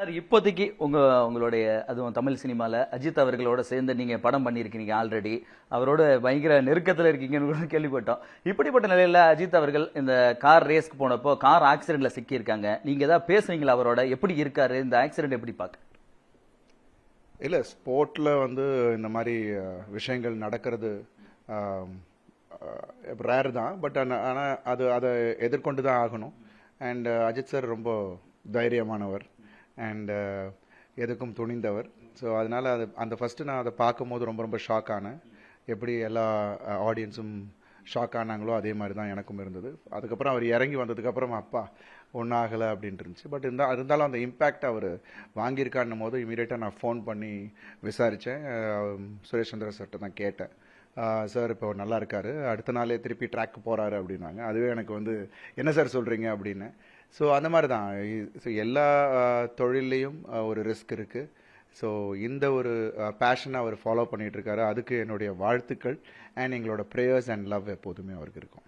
Sir இப்போதைக்கு உங்களுடைய அதுவும் தமிழ் சினிமால அஜித் அவர்களோட சேர்ந்து நீங்க படம் பண்ணியிருக்கீங்க ஆல்ரெடி. அவரோட பயங்கர நெருக்கத்துல இருக்கீங்கன்னு கூட கேள்விப்பட்டோம். இப்படிப்பட்ட நிலையில அஜித் அவர்கள் இந்த கார் ரேஸ்க்கு போனப்போ கார் ஆக்சிடென்ட்ல சிக்கி இருக்காங்க. நீங்க ஏதாவது பேசுவீங்களா அவரோட? எப்படி இருக்காரு, இந்த ஆக்சிடென்ட் எப்படி பாக்க? இல்லை, ஸ்போர்ட்டில் வந்து இந்த மாதிரி விஷயங்கள் நடக்கிறது ரேர் தான். பட் ஆனால் அதை எதிர்கொண்டு தான் ஆகணும். அண்ட் அஜித் சார் ரொம்ப தைரியமானவர் அண்ட் எதுக்கும் துணிந்தவர். ஸோ அதனால் அந்த ஃபஸ்ட்டு நான் அதை பார்க்கும்போது ரொம்ப ரொம்ப ஷாக் ஆனேன். எப்படி எல்லா ஆடியன்ஸும் ஷாக் ஆனாங்களோ அதே மாதிரி தான் எனக்கும் இருந்தது. அதுக்கப்புறம் அவர் இறங்கி வந்ததுக்கப்புறம் அப்பா ஒன்றும் ஆகலை அப்படின்ட்டு இருந்துச்சு. பட் இருந்தாலும் அந்த இம்பேக்ட் அவர் வாங்கியிருக்கான்னும் போது இமீடியட்டாக நான் ஃபோன் பண்ணி விசாரித்தேன். சுரேஷ் சந்திர சார்கிட்ட தான் கேட்டேன். சார் இப்போ நல்லா இருக்காரு, அடுத்த நாளே திருப்பி ட்ராக்கு போகிறாரு அப்படின்னாங்க. அதுவே எனக்கு வந்து என்ன சார் சொல்கிறீங்க அப்படின்னு. ஸோ அந்த மாதிரி தான். ஸோ எல்லா தொழில்லையும் ஒரு ரிஸ்க் இருக்குது. ஸோ இந்த ஒரு பேஷனை அவர் ஃபாலோ பண்ணிகிட்ருக்காரு. அதுக்கு என்னுடைய வாழ்த்துக்கள் அண்ட் எங்களோட ப்ரேயர்ஸ் அண்ட் லவ் எப்போதுமே அவருக்கு இருக்கும்.